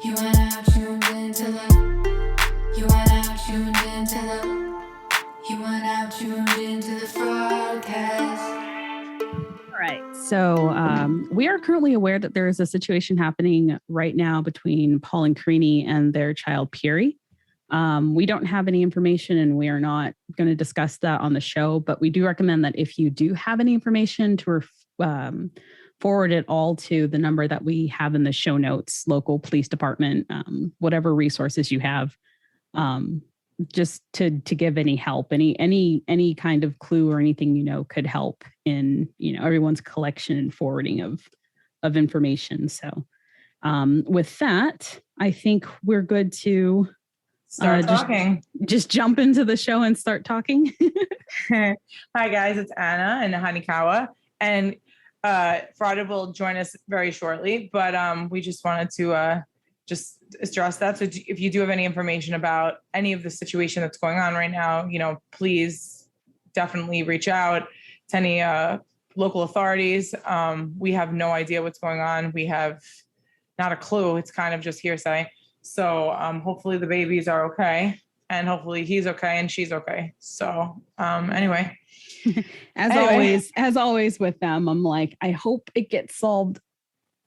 You are now tuned into the. You are now tuned into the. You are now tuned into the Fraudcast. All right. So we are currently aware that there is a situation happening right now between Paul and Karini and their child, Piri. We don't have any information and we are not going to discuss that on the show, but we do recommend that if you do have any information to forward it all to the number that we have in the show notes, local police department, whatever resources you have, just to give any help, any kind of clue or anything, could help in, everyone's collection and forwarding of information. So with that, I think we're good to start talking. Just jump into the show and start talking. Hi guys, it's Anna and Hanikawa, and Fraud will join us very shortly, but we just wanted to just address that. So if you do have any information about any of the situation that's going on right now, please definitely reach out to any local authorities. We have no idea what's going on. We have not a clue. It's kind of just hearsay. So hopefully the babies are okay, and hopefully he's okay and she's okay. So anyway. As always with them, I'm like, I hope it gets solved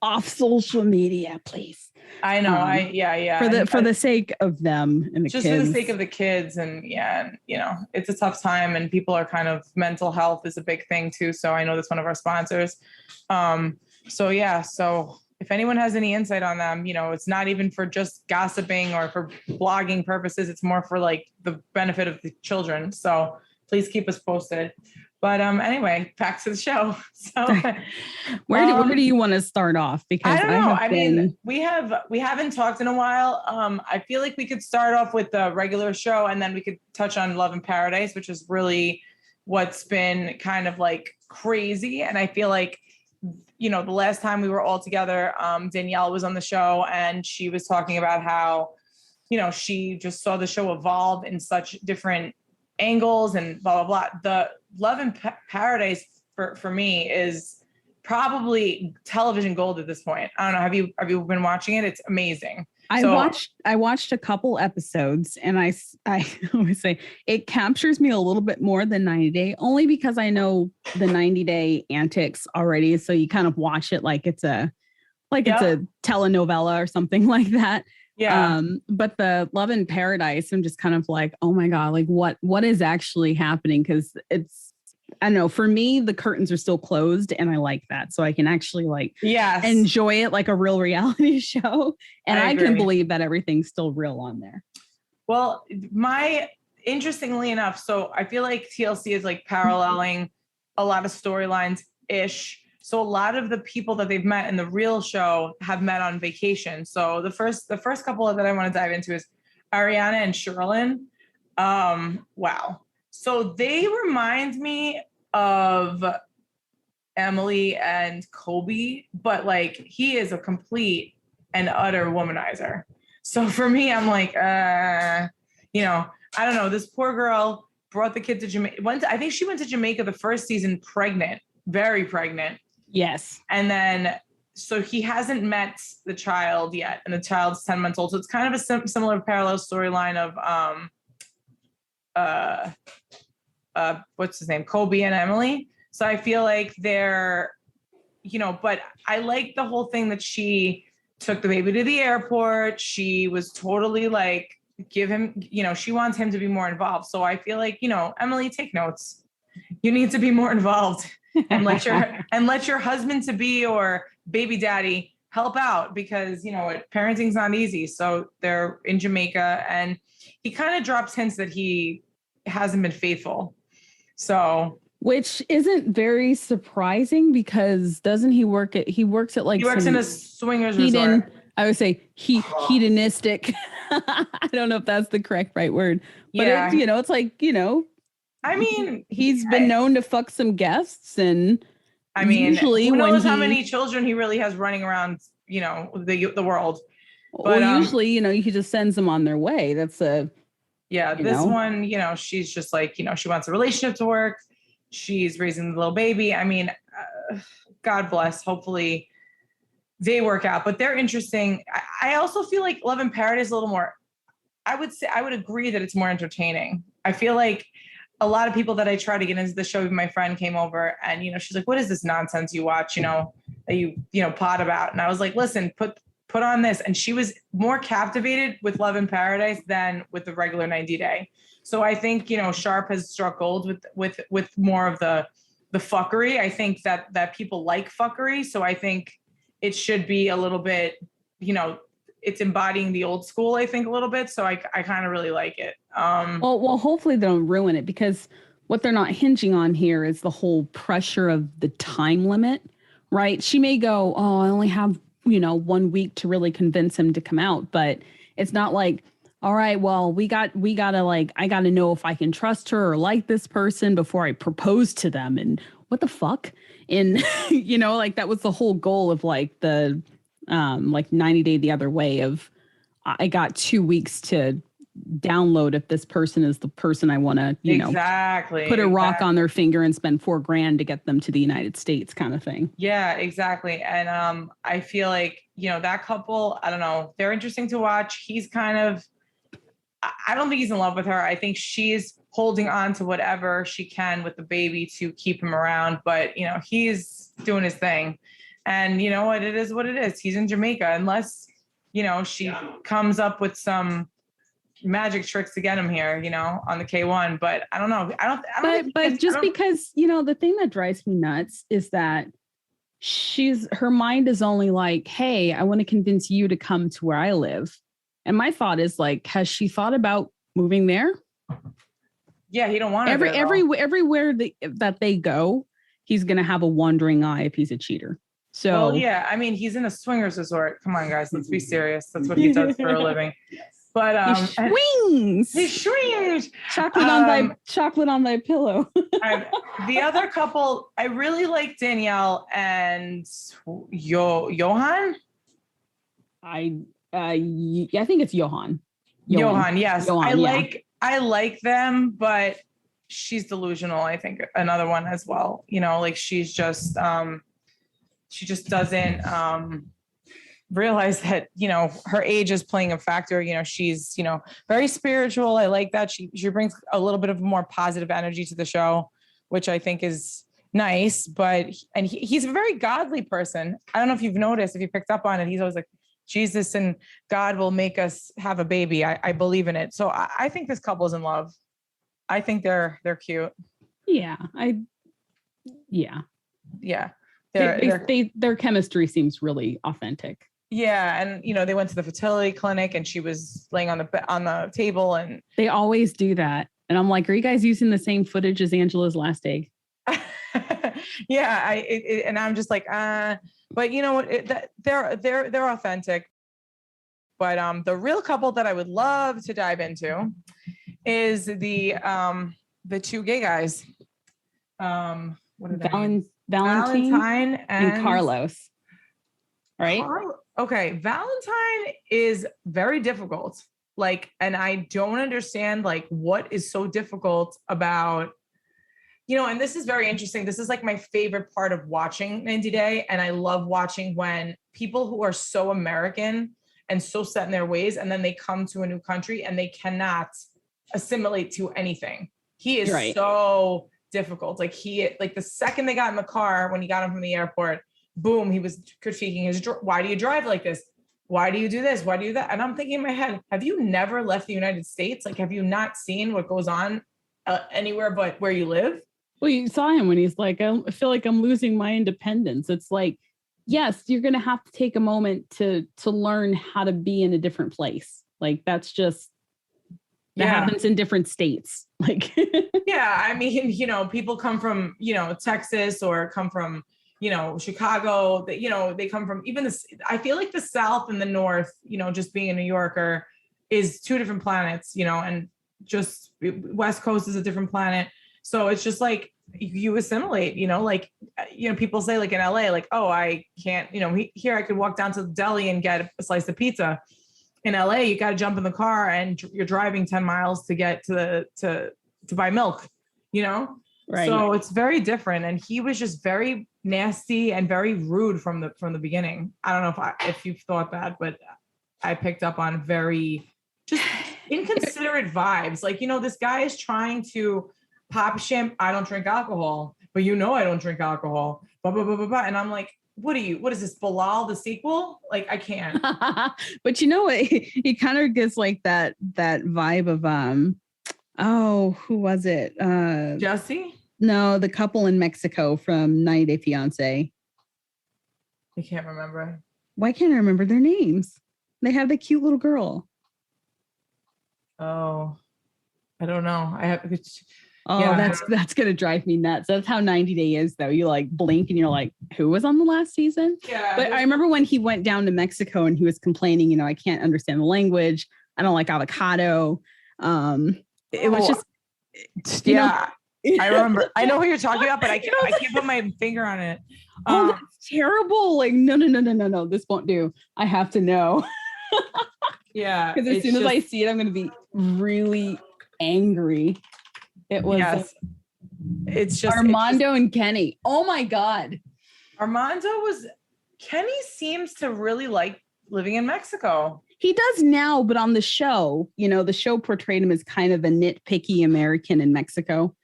off social media, please. I know. For the sake of them and the just kids. For the sake of the kids, and it's a tough time, and people are kind of, mental health is a big thing too. So I know that's one of our sponsors. So if anyone has any insight on them, it's not even for just gossiping or for blogging purposes. It's more for like the benefit of the children. So please keep us posted. But anyway, back to the show. So where do you want to start off? Because I don't know. I mean, we haven't talked in a while. I feel like we could start off with the regular show, and then we could touch on Love in Paradise, which is really what's been kind of like crazy. And I feel like, the last time we were all together, Danielle was on the show, and she was talking about how, she just saw the show evolve in such different angles and blah, blah, blah. The Love in Paradise for me is probably television gold at this point. I don't know. Have you been watching it? It's amazing. I watched a couple episodes, and I always say it captures me a little bit more than 90 Day, only because I know the 90 Day antics already. So you kind of watch it like it's a telenovela or something like that. Yeah. But the Love in Paradise, I'm just kind of like, oh my God, like what is actually happening? Because it's, I don't know, for me, the curtains are still closed, and I like that. So I can actually enjoy it like a real reality show. And I can believe that everything's still real on there. Well, interestingly enough, so I feel like TLC is like paralleling a lot of storylines-ish. So a lot of the people that they've met in the real show have met on vacation. So the first couple that I want to dive into is Ariana and Sherilyn. Wow. So they remind me of Emily and Kobe, but like he is a complete and utter womanizer. So for me, I'm like, I don't know. This poor girl brought the kid to Jamaica. I think she went to Jamaica the first season pregnant, very pregnant. Yes. And then, so he hasn't met the child yet, and the child's 10 months old. So it's kind of a similar parallel storyline of, what's his name? Kobe and Emily. So I feel like they're, but I like the whole thing that she took the baby to the airport. She was totally like, give him, she wants him to be more involved. So I feel like, Emily, take notes. You need to be more involved. And let your husband to be or baby daddy help out, because parenting's not easy. So they're in Jamaica, and he kind of drops hints that he hasn't been faithful. So, which isn't very surprising, because doesn't he works at like, he works in a swingers resort. I would say hedonistic. I don't know if that's the correct right word, but yeah. It's like, I mean, he's been known to fuck some guests, and usually who knows how many children he really has running around, the world. But usually, he just sends them on their way. That's this one, she's just like, she wants a relationship to work. She's raising the little baby. I mean, God bless. Hopefully they work out, but they're interesting. I also feel like Love in Paradise is a little more, I would agree that it's more entertaining. I feel like a lot of people that I try to get into the show, my friend came over and, she's like, what is this nonsense you watch, that you pot about? And I was like, listen, put on this. And she was more captivated with Love in Paradise than with the regular 90 Day. So I think, Sharp has struck gold with more of the fuckery. I think that people like fuckery. So I think it should be a little bit, it's embodying the old school, I think, a little bit. So I kind of really like it. Well, hopefully they don't ruin it, because what they're not hinging on here is the whole pressure of the time limit, right? She may go, oh, I only have, 1 week to really convince him to come out. But it's not like, all right, well, I got to know if I can trust her or like this person before I propose to them. And what the fuck? And, that was the whole goal of the 90 Day the Other Way of, I got 2 weeks to download if this person is the person I want to, put a rock on their finger and spend $4,000 to get them to the United States kind of thing. Yeah, exactly. And I feel like, that couple, I don't know, they're interesting to watch. He's kind of, I don't think he's in love with her. I think she's holding on to whatever she can with the baby to keep him around. But, he's doing his thing. And you know what? It is what it is. He's in Jamaica, unless, she comes up with some magic tricks to get him here, on the K1. But I don't know. Because, the thing that drives me nuts is that her mind is only like, hey, I want to convince you to come to where I live. And my thought is has she thought about moving there? Yeah, he don't want everywhere that they go, he's going to have a wandering eye if he's a cheater. So, well, yeah, I mean, he's in a swingers resort. Come on, guys, let's be serious. That's what he does for a living. But he swings. Chocolate on thy pillow. The other couple, I really like Danielle and Johan. I think it's Johan. Johan, yes. Johan, I like them, but she's delusional. I think another one as well. She's just she just doesn't realize that, her age is playing a factor. She's, very spiritual. I like that. She brings a little bit of more positive energy to the show, which I think is nice. But he's a very godly person. I don't know if you've noticed, if you picked up on it, he's always like, Jesus and God will make us have a baby. I believe in it. So I think this couple's in love. I think they're cute. Yeah. Their chemistry seems really authentic. Yeah. And, they went to the fertility clinic and she was laying on the table, and they always do that. And I'm like, are you guys using the same footage as Angela's last egg? Yeah. And I'm just like, but you know what? They're authentic. But the real couple that I would love to dive into is the two gay guys. What are they? Valentine and Carlos. Right? Okay. Valentine is very difficult. And I don't understand what is so difficult about, and this is very interesting. This is my favorite part of watching 90 Day. And I love watching when people who are so American and so set in their ways, and then they come to a new country and they cannot assimilate to anything. He is so difficult. The second they got in the car, when he got him from the airport, boom, he was critiquing why do you drive like this? Why do you do this? Why do you do that? And I'm thinking in my head, have you never left the United States? Have you not seen what goes on anywhere but where you live? Well, you saw him when he's like, I feel like I'm losing my independence. It's like, yes, you're going to have to take a moment to learn how to be in a different place. That's just, that happens in different states. Yeah. I mean, people come from, Texas, or come from, Chicago, they come from even this. I feel like the South and the North, just being a New Yorker is two different planets, and just West Coast is a different planet. So it's just you assimilate, people say in LA, oh, I can't, here I could walk down to the deli and get a slice of pizza. In LA, you got to jump in the car and you're driving 10 miles to get to buy milk, Right. So it's very different. And he was just very nasty and very rude from the beginning. I don't know if you've thought that, but I picked up on very just inconsiderate vibes. Like, this guy is trying to pop I don't drink alcohol, but I don't drink alcohol. Blah, blah, blah, blah, blah. And I'm like, what is this, Bilal, the sequel? Like, I can't. But you know what? He kind of gets like that vibe of, who was it? Jesse? No, the couple in Mexico from 90 Day Fiance. I can't remember. Why can't I remember their names? They have the cute little girl. Oh, I don't know. That's gonna drive me nuts. That's how 90 Day is, though. You like blink and you're like, who was on the last season? Yeah. But I remember when he went down to Mexico and he was complaining, I can't understand the language. I don't like avocado. It was just, I remember. I know who you're talking about, but I can't put my finger on it. That's terrible. Like, no, this won't do. I have to know. Yeah. Because as soon as I see it, I'm going to be really angry. It was. Yes. It's just Armando and Kenny. Oh my God. Kenny seems to really like living in Mexico. He does now, but on the show, the show portrayed him as kind of a nitpicky American in Mexico.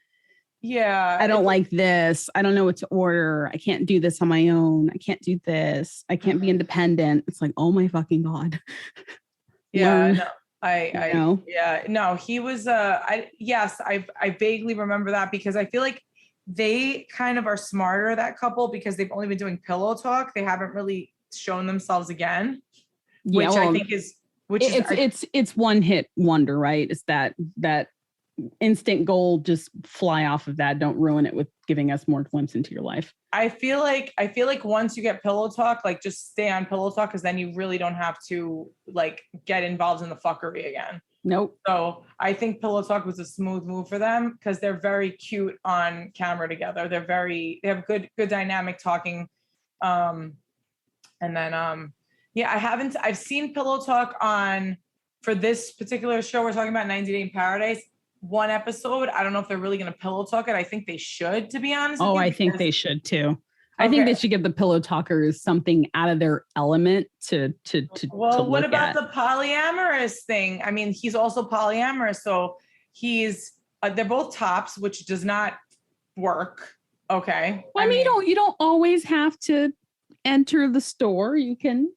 Yeah. I don't like this. I don't know what to order. I can't do this on my own. I can't do this. I can't be independent. It's like, oh my fucking God. Yeah. No, I know. Yeah. No, he was, I vaguely remember that because I feel like they kind of are smarter, that couple, because they've only been doing pillow talk. They haven't really shown themselves again, which I think is, it's one hit wonder, right? It's that instant gold, just fly off of that. Don't ruin it with giving us more glimpse into your life. I feel like once you get pillow talk, like just stay on pillow talk, because then you really don't have to like get involved in the fuckery again. Nope. So I think pillow talk was a smooth move for them because they're very cute on camera together. They have good dynamic talking. And then I've seen pillow talk for this particular show. We're talking about 90 Day in Paradise. One episode. I don't know if they're really going to pillow talk it. I think they should, to be honest. I think they should too. I think they should give the pillow talkers something out of their element to what about the polyamorous thing? I mean, he's also polyamorous, so he's they're both tops, which does not work. Okay. Well, I mean, you don't always have to enter the store. You can.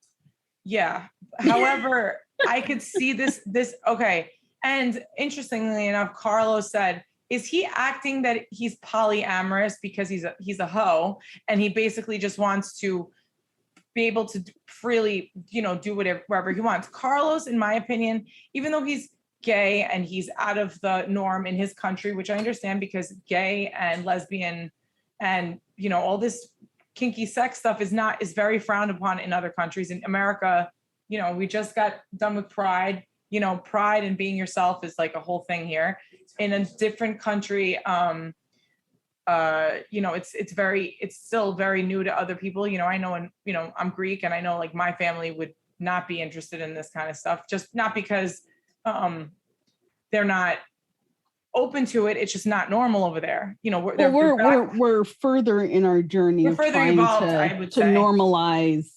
Yeah. However, I could see this. Okay. And interestingly enough, Carlos said, is he acting that he's polyamorous because he's a hoe and he basically just wants to be able to freely, do whatever he wants? Carlos, in my opinion, even though he's gay and he's out of the norm in his country, which I understand because gay and lesbian and, all this kinky sex stuff is very frowned upon in other countries. In America, we just got done with Pride. Pride and being yourself is like a whole thing here. In a different country, it's still very new to other people. I know, and I'm Greek, and I know like my family would not be interested in this kind of stuff, just not because they're not open to it. It's just not normal over there. We're further in our journey. We're further evolved, I would say, to normalize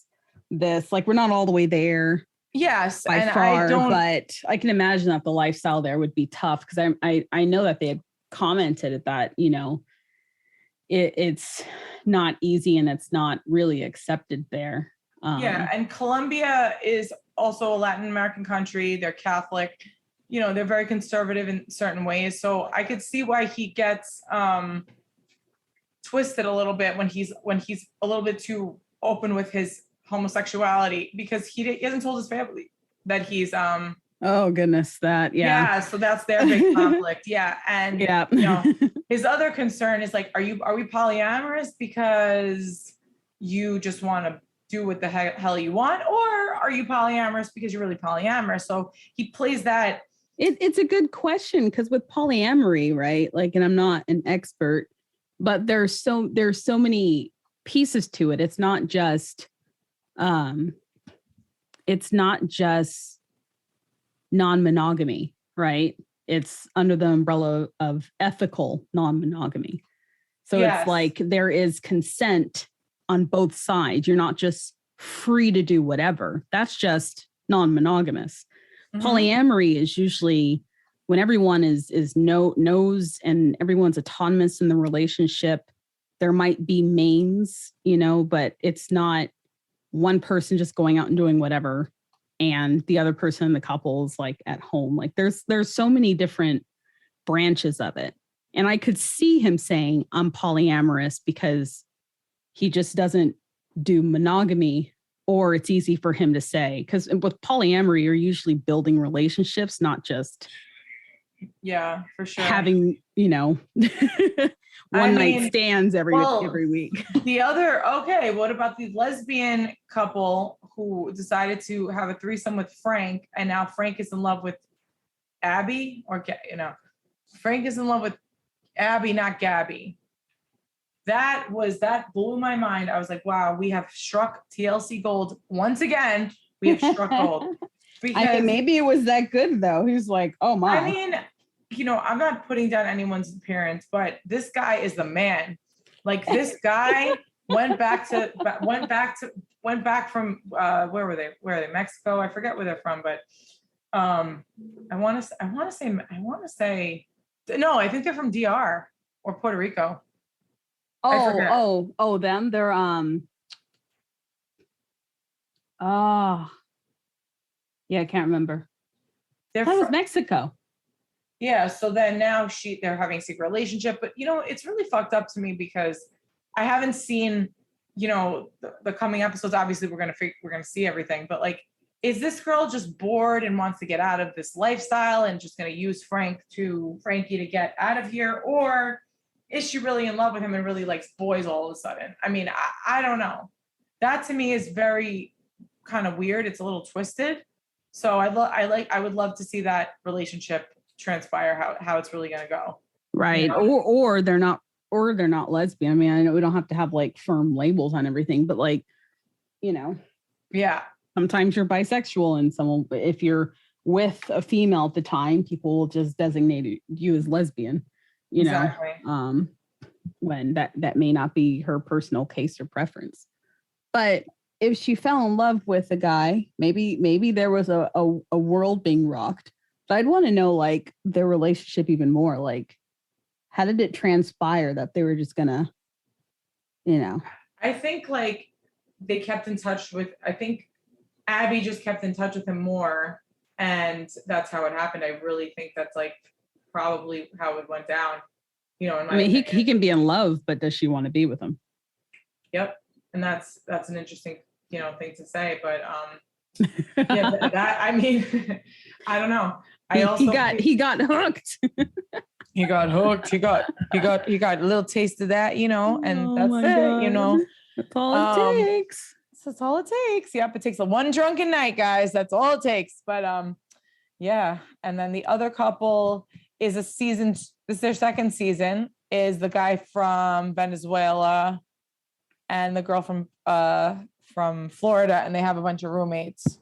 this. Like, we're not all the way there. Yes, by and far, but I can imagine that the lifestyle there would be tough because I know that they had commented that it's not easy and it's not really accepted there. And Colombia is also a Latin American country. They're Catholic. They're very conservative in certain ways. So I could see why he gets twisted a little bit when he's a little bit too open with his homosexuality, because he hasn't told his family that he's oh goodness, so that's their big conflict. And his other concern is like, are we polyamorous because you just want to do what the hell you want, or are you polyamorous because you're really polyamorous? So he plays that. It's a good question, because with polyamory, right, like, and I'm not an expert, but there's so many pieces to it. It's not just non-monogamy, right? It's under the umbrella of ethical non-monogamy. So It's like there is consent on both sides. You're not just free to do whatever. That's just non-monogamous. Mhm. Polyamory is usually when everyone knows and everyone's autonomous in the relationship. There might be mains, but it's not one person just going out and doing whatever and the other person in the couple is like at home. Like there's so many different branches of it. And I could see him saying I'm polyamorous because he just doesn't do monogamy, or it's easy for him to say, because with polyamory, you're usually building relationships, not just for sure having, one night stands every week. What about the lesbian couple who decided to have a threesome with Frank, and now Frank is in love with Abby, Frank is in love with Abby, not Gabby. That blew my mind. I was like, wow, we have struck TLC gold once again. We have struck gold. I think maybe it was that good though. He's like, oh my. I mean, I'm not putting down anyone's appearance, but this guy is the man. Like this guy went back from where were they? Mexico? I forget where they're from, but I want to say no, I think they're from DR or Puerto Rico. Them. They're yeah, I can't remember. That was Mexico. Yeah, so then now they're having a secret relationship, but it's really fucked up to me because I haven't seen, the coming episodes. Obviously, we're gonna see everything, but like, is this girl just bored and wants to get out of this lifestyle and just gonna use Frankie to get out of here, or is she really in love with him and really likes boys all of a sudden? I mean, I don't know. That to me is very kind of weird. It's a little twisted. So I would love to see that relationship transpire, how it's really going to go. Right. Or they're not lesbian. I mean, I know we don't have to have like firm labels on everything, but like, yeah. Sometimes you're bisexual and if you're with a female at the time, people will just designate you as lesbian. Exactly. When that may not be her personal case or preference. But if she fell in love with a guy, maybe there was a world being rocked. But I'd want to know like their relationship even more. Like, how did it transpire that they were just gonna, I think like they kept in touch with. I think Abby just kept in touch with him more, and that's how it happened. I really think that's like probably how it went down. He can be in love, but does she want to be with him? Yep, and that's an interesting thing to say, but I mean, I don't know. He got hooked. He got hooked. He got a little taste of that, and that's it. God. That's all it takes. That's all it takes. Yep, it takes one drunken night, guys. That's all it takes. But yeah. And then the other couple is this is their second season, is the guy from Venezuela and the girl from Florida, and they have a bunch of roommates.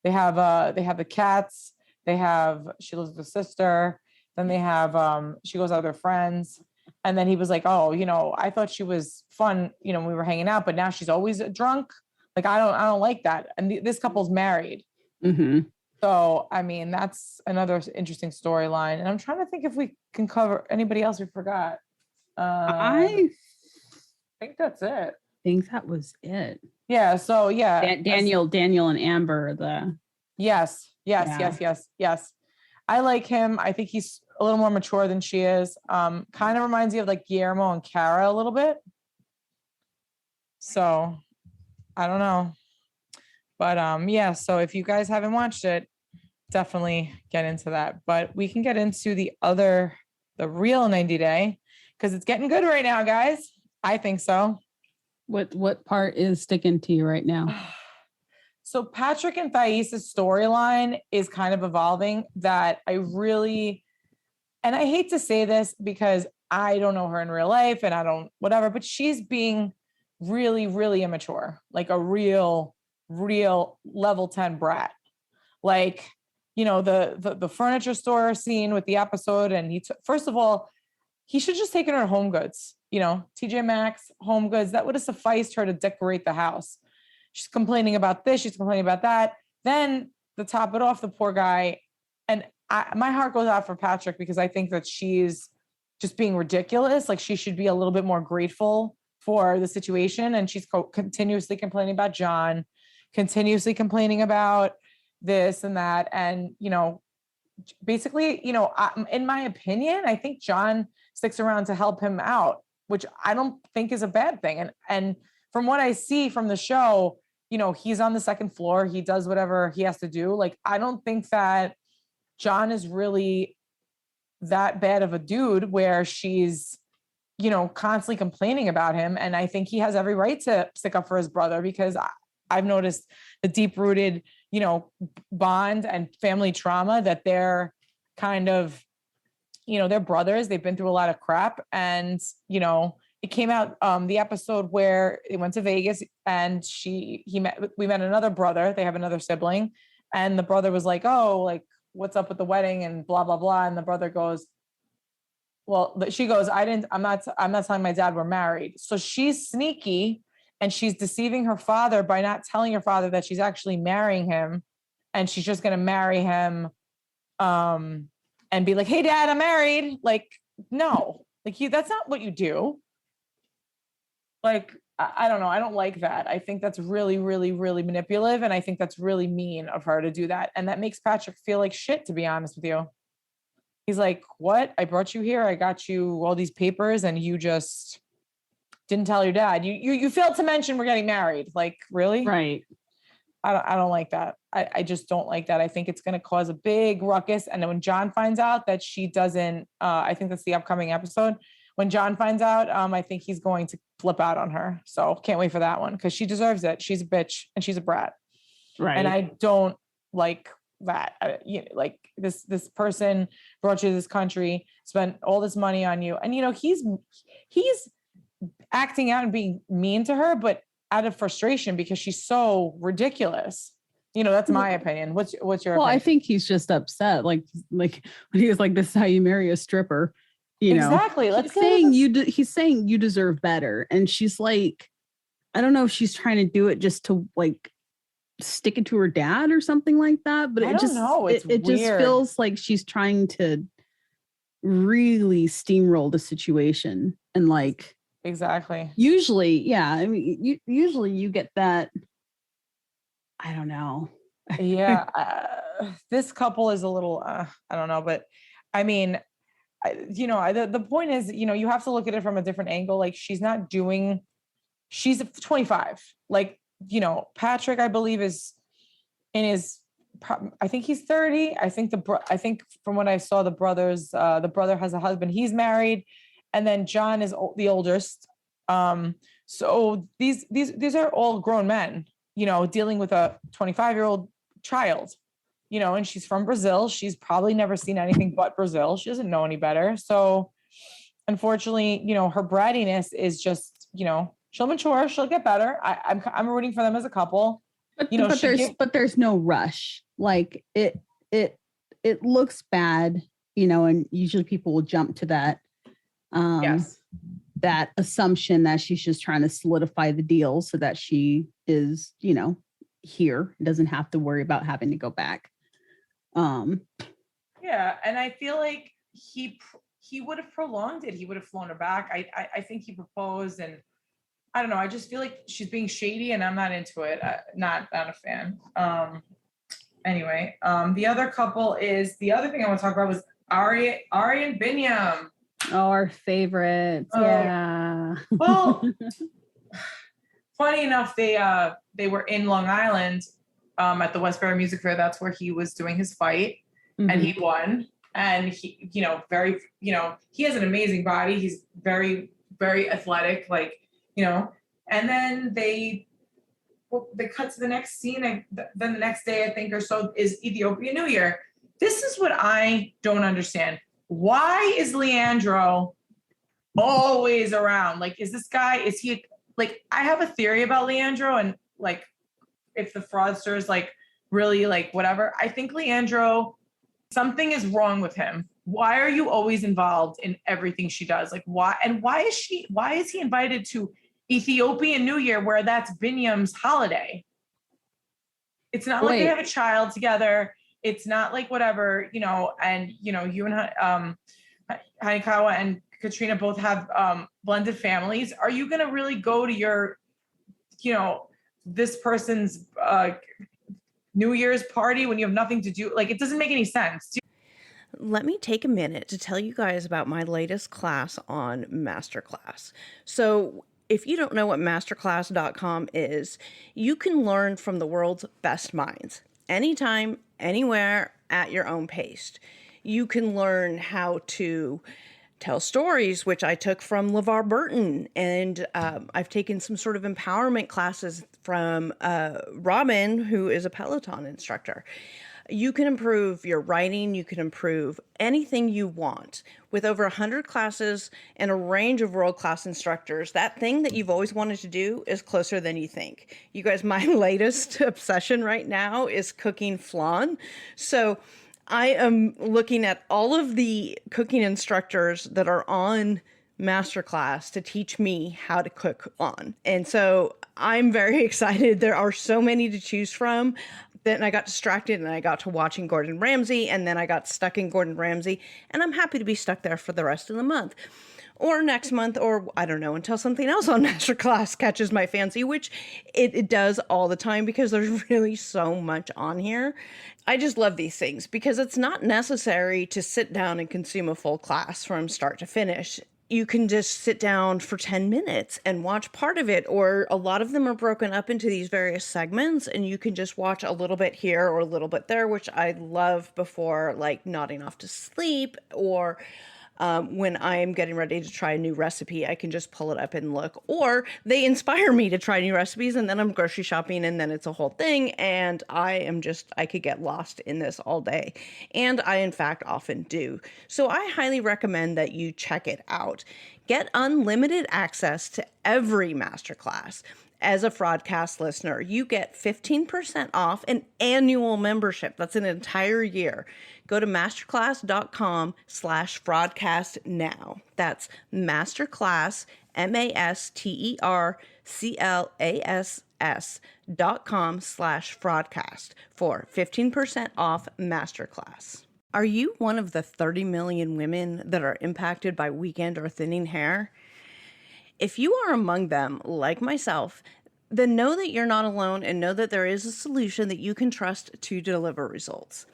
They have the cats. She lives with her sister. Then they have she goes out with her friends. And then he was like, oh, I thought she was fun, when we were hanging out, but now she's always drunk. Like, I don't like that. And this couple's married. Mm-hmm. So, I mean, that's another interesting storyline. And I'm trying to think if we can cover anybody else we forgot. I think that's it. I think that was it. Yeah. So yeah. Daniel and Amber, Yes. I like him. I think he's a little more mature than she is. Kind of reminds you of like Guillermo and Cara a little bit. So I don't know. But yeah, so if you guys haven't watched it, definitely get into that. But we can get into the real 90 Day, because it's getting good right now, guys. I think so. What part is sticking to you right now? So Patrick and Thais' storyline is kind of evolving, that I really, and I hate to say this because I don't know her in real life and I don't, whatever, but she's being really, really immature, like a real level 10 brat. Like, the furniture store scene with the episode. And first of all, he should just taken her home goods, TJ Maxx, home goods. That would have sufficed her to decorate the house. She's complaining about this. She's complaining about that. Then to top it off, the poor guy, and my heart goes out for Patrick because I think that she's just being ridiculous. Like she should be a little bit more grateful for the situation. And she's continuously complaining about John, continuously complaining about this and that. And, basically, in my opinion, I think John sticks around to help him out, which I don't think is a bad thing. And from what I see from the show, he's on the second floor. He does whatever he has to do. Like, I don't think that John is really that bad of a dude where she's, constantly complaining about him. And I think he has every right to stick up for his brother because I've noticed the deep rooted, bond and family trauma that they're kind of, they're brothers. They've been through a lot of crap. And, it came out the episode where it went to Vegas and we met another brother. They have another sibling. And the brother was like, oh, like, what's up with the wedding and blah, blah, blah. And the brother goes, well, she goes, I'm not telling my dad we're married. So she's sneaky and she's deceiving her father by not telling her father that she's actually marrying him. And she's just going to marry him and be like, hey, dad, I'm married. Like, no, like that's not what you do. Like, I don't know. I don't like that. I think that's really, really, really manipulative. And I think that's really mean of her to do that. And that makes Patrick feel like shit, to be honest with you. He's like, what? I brought you here. I got you all these papers and you just didn't tell your dad. You failed to mention we're getting married. Like, really? Right. I don't like that. I just don't like that. I think it's going to cause a big ruckus. And then when John finds out that she doesn't, I think that's the upcoming episode. When John finds out, I think he's going to flip out on her. So can't wait for that one because she deserves it. She's a bitch and she's a brat. Right. And I don't like that. Like this person brought you to this country, spent all this money on you. And, he's acting out and being mean to her, but out of frustration because she's so ridiculous. That's my opinion. What's your opinion? I think he's just upset. Like when he was like, this is how you marry a stripper. Exactly. He's saying you deserve better. And she's like, I don't know if she's trying to do it just to like stick it to her dad or something like that. But it just feels like she's trying to really steamroll the situation. And like, exactly. Usually, yeah. I mean, usually you get that. I don't know. Yeah. This couple is a little, I don't know, but I mean, the point is, you have to look at it from a different angle. Like she's 25. Like, Patrick, I believe is in his, I think he's 30. I think from what I saw, the brother has a husband. He's married. And then John is the oldest. So these are all grown men, dealing with a 25-year-old child. And she's from Brazil. She's probably never seen anything but Brazil. She doesn't know any better. So unfortunately, her brattiness is just, she'll mature, she'll get better. I'm rooting for them as a couple. But there's no rush. Like it looks bad, and usually people will jump to that. Yes. That assumption that she's just trying to solidify the deal so that she is, here, doesn't have to worry about having to go back. Yeah, and I feel like he would have prolonged it. He would have flown her back. I think he proposed, and I don't know. I just feel like she's being shady, and I'm not into it. Not a fan. Anyway, the other thing I want to talk about was Ari and Binyam. Oh, our favorites. Yeah. Well, funny enough, they were in Long Island at the Westbury Music Fair. That's where he was doing his fight, and he won. And he, very, he has an amazing body. He's very, very athletic, like, and then they cut to the next scene. And then the next day, I think, or so, is Ethiopian New Year. This is what I don't understand. Why is Leandro always around? Like, is he like, I have a theory about Leandro, and like, if the fraudster is like really like whatever, I think Leandro, something is wrong with him. Why are you always involved in everything she does? Like, why is he invited to Ethiopian New Year where that's Binyam's holiday? It's not like they have a child together. It's not like whatever, and you and Hanekawa and Katrina both have blended families. Are you going to really go to your, this person's New Year's party when you have nothing to do? Like, it doesn't make any sense. Let me take a minute to tell you guys about my latest class on Masterclass. So if you don't know what masterclass.com is, you can learn from the world's best minds, anytime, anywhere, at your own pace. You can learn how to tell stories, which I took from LeVar Burton, and I've taken some sort of empowerment classes from Robin, who is a Peloton instructor. You can improve your writing. You can improve anything you want. With over 100 classes and a range of world-class instructors, that thing that you've always wanted to do is closer than you think. You guys, my latest obsession right now is cooking flan. So I am looking at all of the cooking instructors that are on Masterclass to teach me how to cook flan. And so I'm very excited. There are so many to choose from. Then I got distracted and I got to watching Gordon Ramsay, and then I got stuck in Gordon Ramsay, and I'm happy to be stuck there for the rest of the month or next month, or I don't know, until something else on Masterclass catches my fancy, which it does all the time because there's really so much on here. I just love these things because it's not necessary to sit down and consume a full class from start to finish. You can just sit down for 10 minutes and watch part of it, or a lot of them are broken up into these various segments, and you can just watch a little bit here or a little bit there, which I love before like nodding off to sleep, or when I'm getting ready to try a new recipe, I can just pull it up and look, or they inspire me to try new recipes, and then I'm grocery shopping and then it's a whole thing. And I could get lost in this all day. And I, in fact, often do. So I highly recommend that you check it out. Get unlimited access to every masterclass. As a Fraudcast listener, you get 15% off an annual membership. That's an entire year. Go to masterclass.com/fraudcast now. That's masterclass, masterclass.com/fraudcast for 15% off masterclass. Are you one of the 30 million women that are impacted by weekend or thinning hair? If you are among them, like myself, then know that you're not alone and know that there is a solution that you can trust to deliver results.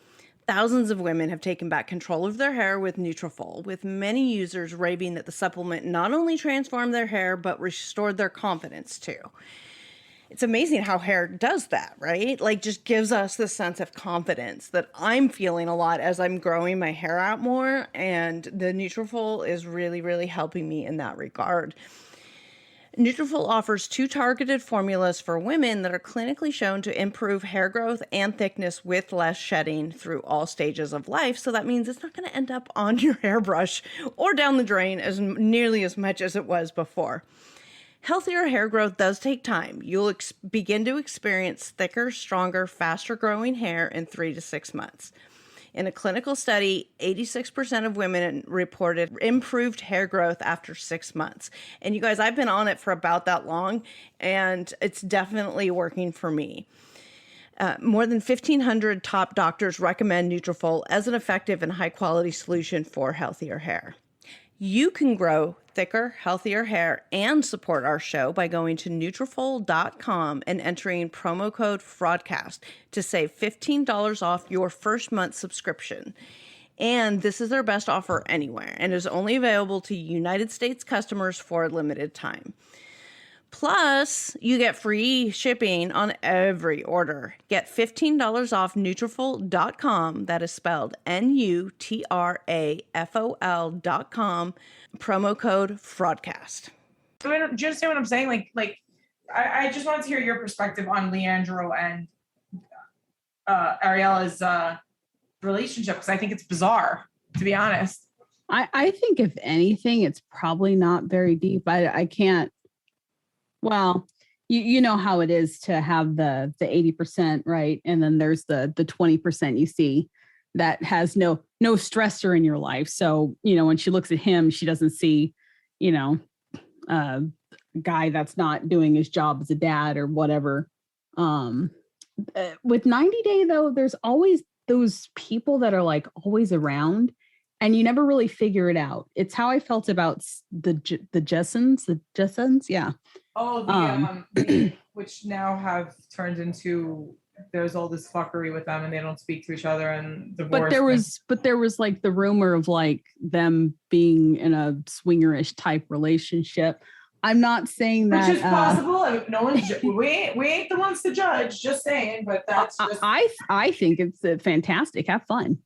Thousands of women have taken back control of their hair with Nutrafol, with many users raving that the supplement not only transformed their hair, but restored their confidence too. It's amazing how hair does that, right? Like, just gives us this sense of confidence that I'm feeling a lot as I'm growing my hair out more, and the Nutrafol is really, really helping me in that regard. Nutrafol offers 2 targeted formulas for women that are clinically shown to improve hair growth and thickness with less shedding through all stages of life. So that means it's not going to end up on your hairbrush or down the drain as nearly as much as it was before. Healthier hair growth does take time. You'll begin to experience thicker, stronger, faster growing hair in 3 to 6 months. In a clinical study, 86% of women reported improved hair growth after 6 months. And you guys, I've been on it for about that long, and it's definitely working for me. More than 1,500 top doctors recommend Nutrafol as an effective and high-quality solution for healthier hair. You can grow thicker, healthier hair and support our show by going to Nutrafol.com and entering promo code FRAUDCAST to save $15 off your first month subscription. And this is their best offer anywhere and is only available to United States customers for a limited time. Plus, you get free shipping on every order. Get $15 off Nutrafol.com, that is spelled Nutrafol.com, promo code FRAUDCAST. Do you understand what I'm saying? Like, I just wanted to hear your perspective on Leandro and Ariela's relationship, because I think it's bizarre, to be honest. I think if anything, it's probably not very deep. I can't. Well, you know how it is to have the 80%, right? And then there's the 20% you see that has no stressor in your life. So, when she looks at him, she doesn't see, a guy that's not doing his job as a dad or whatever. with 90 Day though, there's always those people that are like always around and you never really figure it out. It's how I felt about the Jessens. Yeah. Oh, which now have turned into, there's all this fuckery with them and they don't speak to each other and divorce. But there was like the rumor of like them being in a swingerish type relationship. I'm not saying that, which is possible. I mean, no one's we ain't the ones to judge. Just saying, but that's just. I think it's fantastic. Have fun.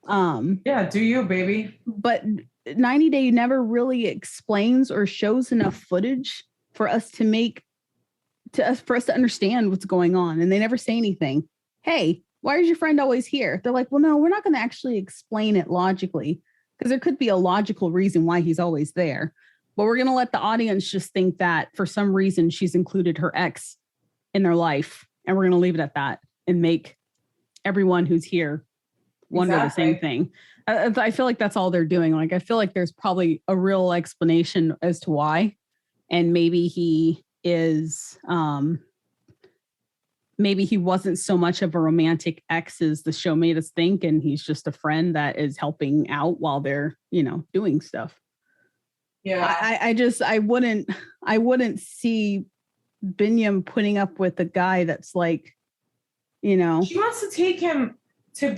Yeah, do you, baby? But 90 Day never really explains or shows enough footage for us for us to understand what's going on, and they never say anything. Hey, why is your friend always here? They're like, well, no, we're not going to actually explain it logically because there could be a logical reason why he's always there. But we're going to let the audience just think that for some reason she's included her ex in their life. And we're going to leave it at that and make everyone who's here wonder the same thing. I feel like that's all they're doing. Like, I feel like there's probably a real explanation as to why. And maybe he is, maybe he wasn't so much of a romantic ex as the show made us think. And he's just a friend that is helping out while they're, doing stuff. Yeah, I wouldn't see Binyam putting up with a guy that's like, she wants to take him to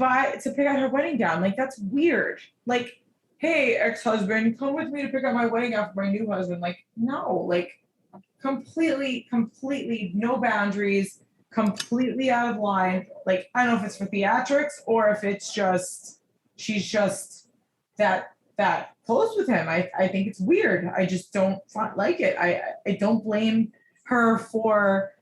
pick out her wedding gown. Like, that's weird. Like, hey, ex-husband, come with me to pick out my wedding gown for my new husband. Like, no, like completely no boundaries, completely out of line. Like, I don't know if it's for theatrics or if it's just she's just that close with him. I think it's weird. I just don't like it. I don't blame her for,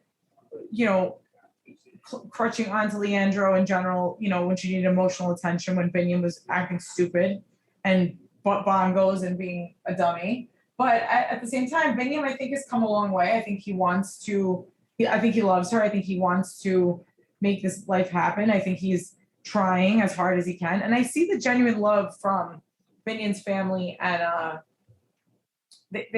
crutching onto Leandro in general, when she needed emotional attention, when Binyam was acting stupid and bongos and being a dummy. But at the same time, Binyam, I think, has come a long way. I think he loves her. I think he wants to make this life happen. I think he's trying as hard as he can. And I see the genuine love from Binyam's family and with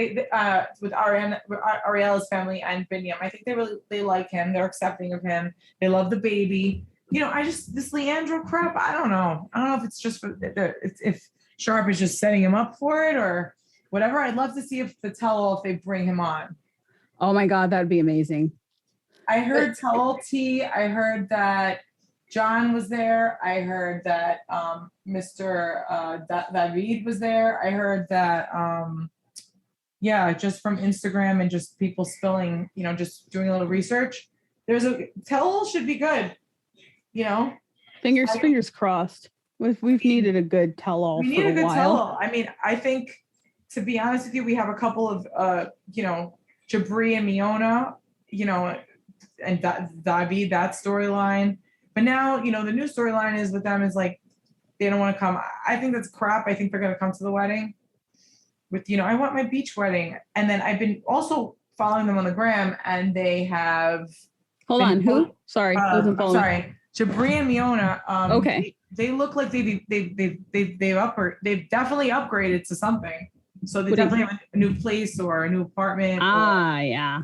Ariela's family and Binyam. I think they like him. They're accepting of him. They love the baby. This Leandro crap. I don't know if it's just if Sharp is just setting him up for it or whatever. I'd love to see if they bring him on. Oh my God, that'd be amazing. I heard Tell T. I heard that John was there. I heard that Mr. David was there. I heard that just from Instagram and just people spilling, just doing a little research. Tell should be good, Fingers crossed. We've needed a good tell-all for a while. Tell-all. I mean, I think, to be honest with you, we have a couple of Jabri and Miona, and David, that storyline. But now, the new storyline is with them is like they don't want to come. I think that's crap. I think they're going to come to the wedding with, I want my beach wedding. And then I've been also following them on the gram and they have. Hold on. Who? Sorry. Sorry. Jabri and Miona. Okay. They look like they've definitely upgraded to something. So they definitely have a new place or a new apartment. Yeah.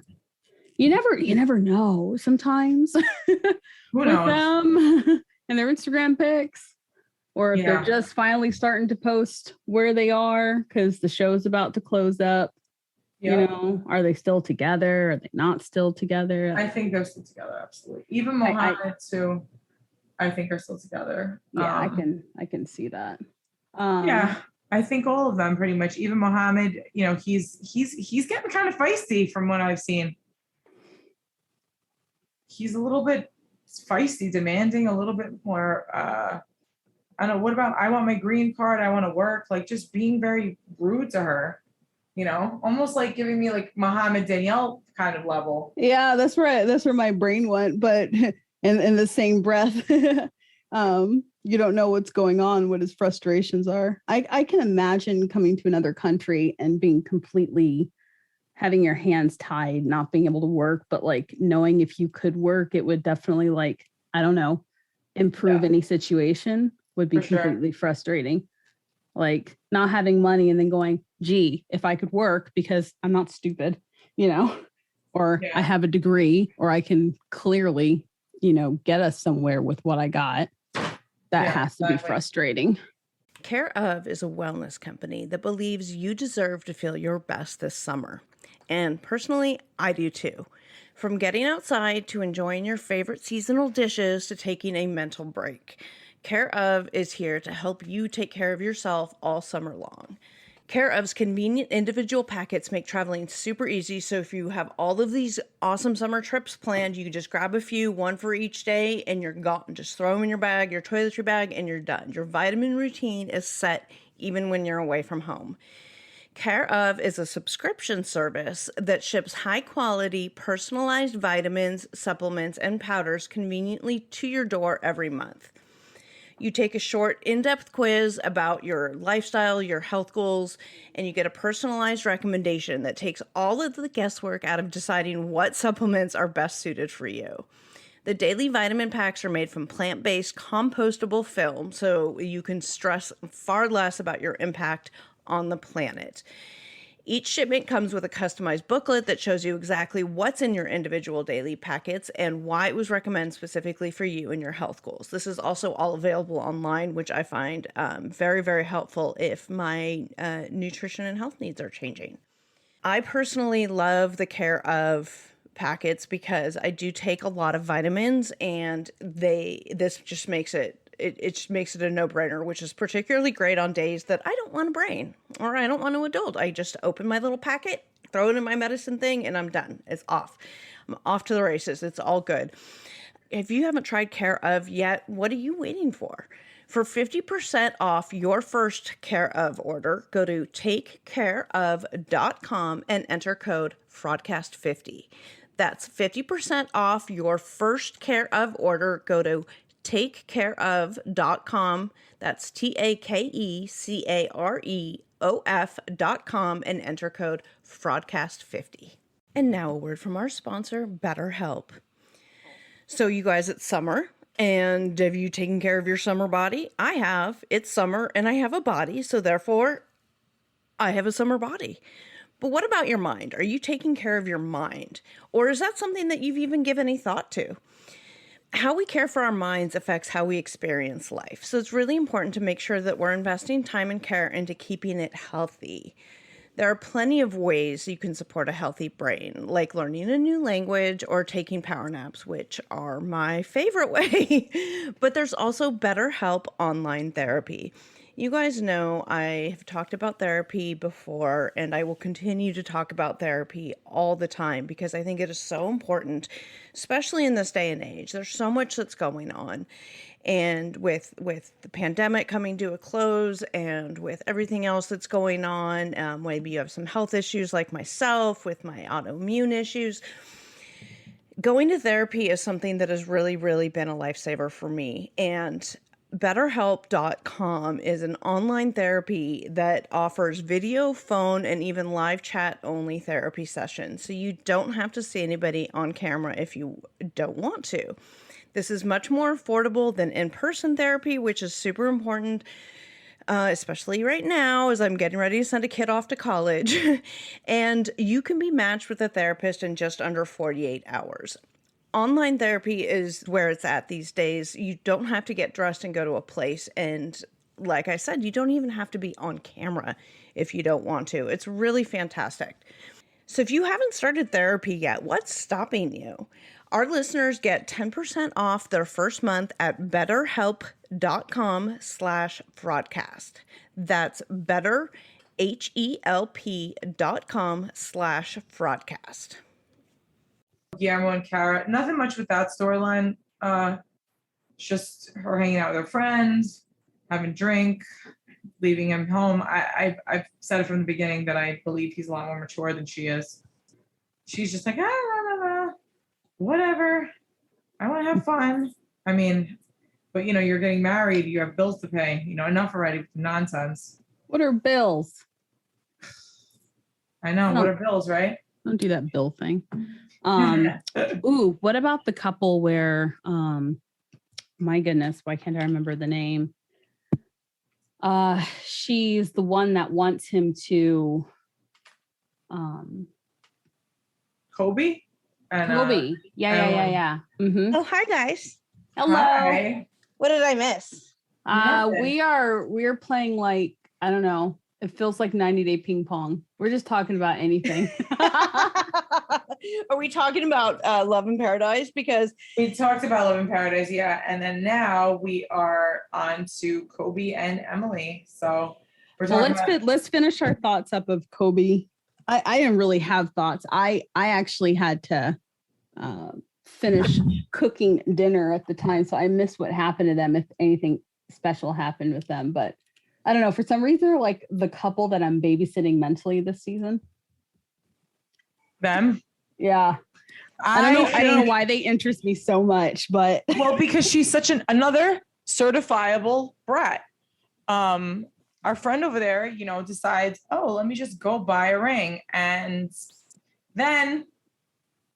You never know sometimes. Who with knows? Them and their Instagram pics, or if they're just finally starting to post where they are because the show's about to close up. Yep. Are they still together? Are they not still together? I think they're still together, absolutely. Even Mohammed too, I think are still together. Yeah, I can see that. I think all of them pretty much. Even Mohammed, he's getting kind of feisty from what I've seen. He's a little bit feisty, demanding a little bit more. I don't know. What about, I want my green card. I want to work. Like, just being very rude to her, almost like giving me like Mohammed Danielle kind of level. Yeah, that's right. That's where my brain went. But in the same breath, you don't know what's going on, what his frustrations are. I can imagine coming to another country and being completely having your hands tied, not being able to work, but like knowing if you could work, it would definitely improve any situation would be completely frustrating. Like not having money and then going, gee, if I could work because I'm not stupid, or I have a degree or I can clearly, get us somewhere with what I got. That has to be frustrating. Care of is a wellness company that believes you deserve to feel your best this summer. And personally, I do too. From getting outside to enjoying your favorite seasonal dishes to taking a mental break, Care of is here to help you take care of yourself all summer long. Care of's convenient individual packets make traveling super easy, so if you have all of these awesome summer trips planned, you can just grab a few, one for each day, and you're gone. Just throw them in your bag, your toiletry bag, and you're done. Your vitamin routine is set even when you're away from home. Care of is a subscription service that ships high-quality, personalized vitamins, supplements, and powders conveniently to your door every month. You take a short, in-depth quiz about your lifestyle, your health goals, and you get a personalized recommendation that takes all of the guesswork out of deciding what supplements are best suited for you. The daily vitamin packs are made from plant-based compostable film, so you can stress far less about your impact on the planet. Each shipment comes with a customized booklet that shows you exactly what's in your individual daily packets and why it was recommended specifically for you and your health goals. This is also all available online, which I find very, very helpful if my nutrition and health needs are changing. I personally love the Care of packets because I do take a lot of vitamins, and this just makes it just makes it a no-brainer, which is particularly great on days that I don't want a brain or I don't want to adult. I just open my little packet, throw it in my medicine thing, and I'm done. It's off. I'm off to the races. It's all good. If you haven't tried Care of yet, what are you waiting for? For 50% off your first Care of order, go to takecareof.com and enter code Fraudcast50. That's 50% off your first Care of order. Go to takecareof.com. That's takecareof.com and enter code Fraudcast50. And now a word from our sponsor, BetterHelp. So you guys, it's summer, and have you taken care of your summer body? I have. It's summer and I have a body, so therefore I have a summer body. But what about your mind? Are you taking care of your mind? Or is that something that you've even given any thought to? How we care for our minds affects how we experience life. So it's really important to make sure that we're investing time and care into keeping it healthy. There are plenty of ways you can support a healthy brain, like learning a new language or taking power naps, which are my favorite way. But there's also BetterHelp online therapy. You guys know I have talked about therapy before, and I will continue to talk about therapy all the time because I think it is so important, especially in this day and age. There's so much that's going on. And with the pandemic coming to a close and with everything else that's going on, maybe you have some health issues like myself with my autoimmune issues, going to therapy is something that has really, really been a lifesaver for me. And BetterHelp.com is an online therapy that offers video, phone, and even live chat only therapy sessions. So you don't have to see anybody on camera if you don't want to. This is much more affordable than in-person therapy, which is super important, especially right now as I'm getting ready to send a kid off to college. And you can be matched with a therapist in just under 48 hours. Online therapy is where it's at these days. You don't have to get dressed and go to a place. And like I said, you don't even have to be on camera if you don't want to. It's really fantastic. So if you haven't started therapy yet, what's stopping you? Our listeners get 10% off their first month at betterhelp.com/broadcast. That's betterhelp.com/broadcast. Guillermo and Cara, nothing much with that storyline. Just her hanging out with her friends, having a drink, leaving him home. I've said it from the beginning that I believe he's a lot more mature than she is. She's just like, whatever. I want to have fun. I mean, but you're getting married. You have bills to pay. Enough already with the nonsense. What are bills? I know. What are bills, right? Don't do that bill thing. Ooh, what about the couple where, my goodness, why can't I remember the name? She's the one that wants him to, Kobe? And Kobe. Yeah. Emily. Mm-hmm. Oh, hi guys. Hello. Hi. What did I miss? Nothing. We're playing like, I don't know. It feels like 90 Day Ping Pong. We're just talking about anything. Are we talking about Love in Paradise? Because We talked about Love in Paradise, yeah, and then now we are on to Kobe and Emily. So we're Well, talking about let's finish our thoughts up of Kobe. I didn't really have thoughts. I actually had to finish cooking dinner at the time, so I missed what happened to them if anything special happened with them. But I don't know. For some reason, they're like the couple that I'm babysitting mentally this season. them. Yeah, I don't know why they interest me so much, but Well, because she's such another certifiable brat. Our friend over there, decides, oh, let me just go buy a ring. And then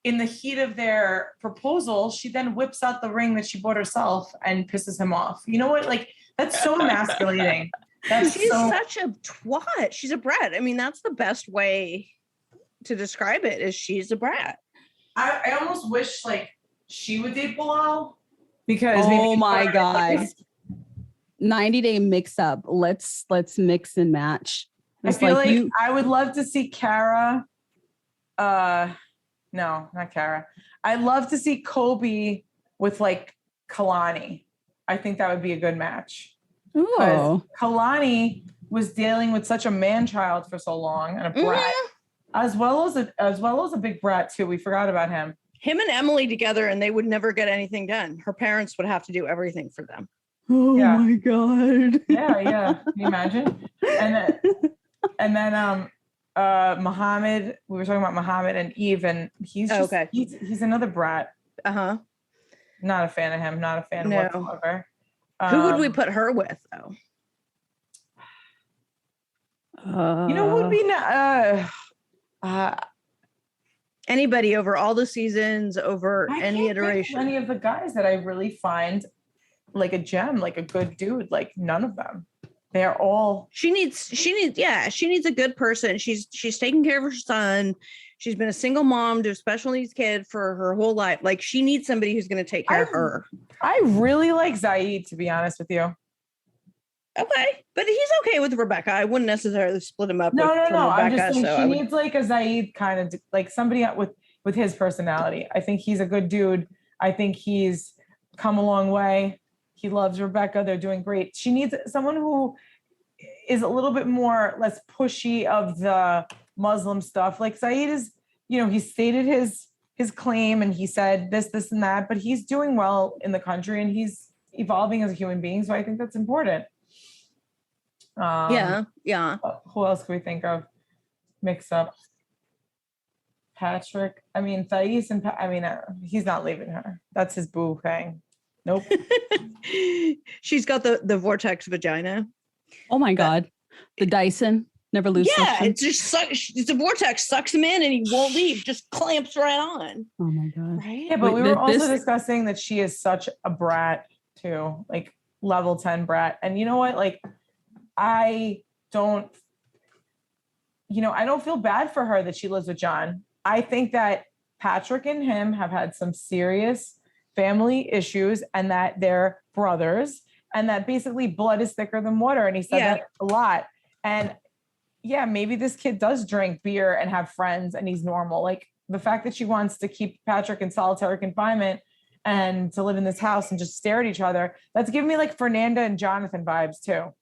in the heat of their proposal, she then whips out the ring that she bought herself and pisses him off. You know what? Like, that's so emasculating. she's such a twat. She's a brat. I mean, that's the best way to describe it, is she's a brat. I almost wish like she would date Bilal, because oh my God. 90 Day Mix Up. Let's mix and match. I feel like I would love to see Kara. No, not Kara. I'd love to see Kobe with like Kalani. I think that would be a good match. Oh, Kalani was dealing with such a man child for so long and a brat, as well as a big brat too. We forgot about him. Him and Emily together, and they would never get anything done. Her parents would have to do everything for them. oh Yeah. my God. Yeah. Can you imagine? And then Muhammad. We were talking about Muhammad and Eve, and he's just, Okay. He's another brat. Uh-huh. Not a fan of him. Not a fan whatsoever. Who would we put her with, though? Who would be Anybody over all the seasons, over any iteration. Any of the guys that I really find like a gem, like a good dude, like none of them. They're all. She needs a good person. She's taking care of her son. She's been a single mom to a special needs kid for her whole life. Like, she needs somebody who's going to take care of her. I really like Zaid, to be honest with you. Okay, but he's okay with Rebecca. I wouldn't necessarily split him up. No. Rebecca, I'm just saying so needs like a Zaid kind of, like somebody with his personality. I think he's a good dude. I think he's come a long way. He loves Rebecca. They're doing great. She needs someone who is a little bit less pushy of the Muslim stuff. Like Zaid is, he stated his claim and he said this and that, but he's doing well in the country and he's evolving as a human being. So I think that's important. Yeah. Who else can we think of? Mix up. Patrick. I mean, Thais and he's not leaving her. That's his boo thing. Nope. She's got the vortex vagina. Oh my God. The Dyson. Never lose. Yeah, suction. it's just it's a vortex, sucks him in and he won't leave, just clamps right on. Oh my God. Right? Yeah, but we were also discussing that she is such a brat too, like level 10 brat. And you know what? Like, I don't feel bad for her that she lives with John. I think that Patrick and him have had some serious family issues and that they're brothers and that basically blood is thicker than water. And he said that a lot. And yeah, maybe this kid does drink beer and have friends and he's normal. Like, the fact that she wants to keep Patrick in solitary confinement and to live in this house and just stare at each other, that's giving me like Fernanda and Jonathan vibes too.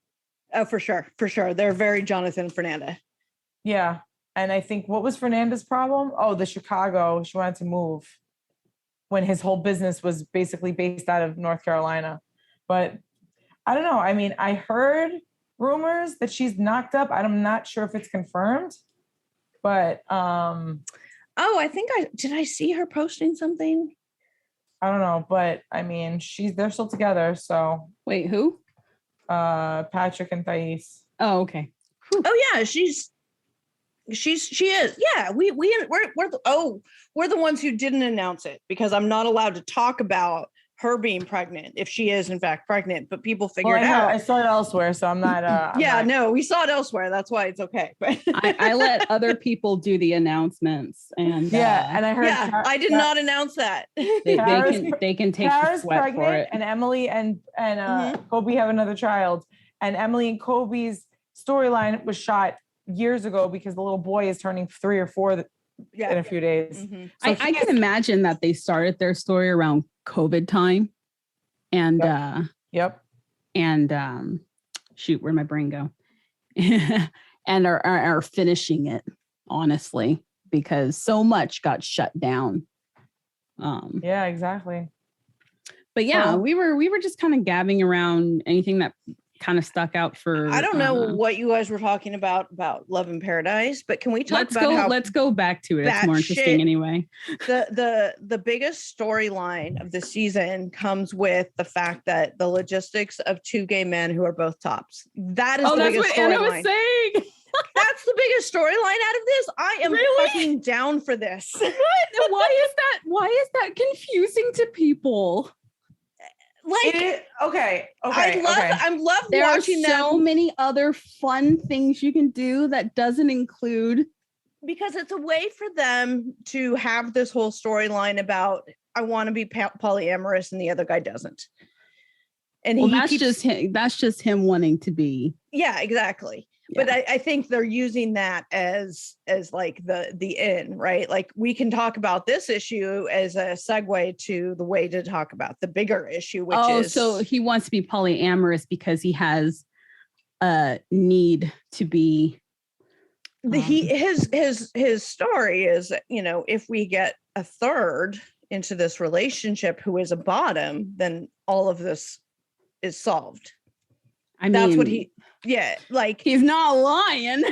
Oh, for sure. They're very Jonathan and Fernanda. Yeah. And I think, what was Fernanda's problem? Oh, the Chicago. She wanted to move when his whole business was basically based out of North Carolina. But I don't know. I mean, I heard rumors that she's knocked up. I'm not sure if it's confirmed, but oh, I think did I see her posting something? I don't know, but I mean, they're still together. So wait, who? Patrick and Thais. Oh, okay. Whew. Oh yeah, she is. Yeah, we're the ones who didn't announce it because I'm not allowed to talk about her being pregnant, if she is in fact pregnant, but people Well, figured out. I saw it elsewhere, so I'm not. No, we saw it elsewhere. That's why it's okay. But I let other people do the announcements, and and I heard. I did not announce that. they can take Kara's the sweat pregnant, for it. and Emily and Kobe have another child. And Emily and Kobe's storyline was shot years ago because the little boy is turning 3 or 4 in a few days. Mm-hmm. So I can imagine that they started their story around COVID time, and shoot, where'd my brain go? And are finishing it, honestly, because so much got shut down. Yeah, exactly. But yeah, we were just kind of gabbing around anything that kind of stuck out for. I don't know what you guys were talking about Love in Paradise, but can we talk let's go back to it. It's more interesting anyway. The biggest storyline of the season comes with the fact that the logistics of 2 gay men who are both tops. That is the biggest storyline. Anna was saying. That's the biggest storyline out of this. I am fucking down for this. Why is that confusing to people? Like, okay. I love there watching are so many other fun things you can do that doesn't include, because it's a way for them to have this whole storyline about I want to be polyamorous and the other guy doesn't. And that's just him wanting to be. Yeah, exactly. Yeah. But I think they're using that as like the in, right? Like we can talk about this issue as a segue to the way to talk about the bigger issue, which is so he wants to be polyamorous because he has a need to be. His story is, if we get a third into this relationship who is a bottom, then all of this is solved. That's what he's not lying.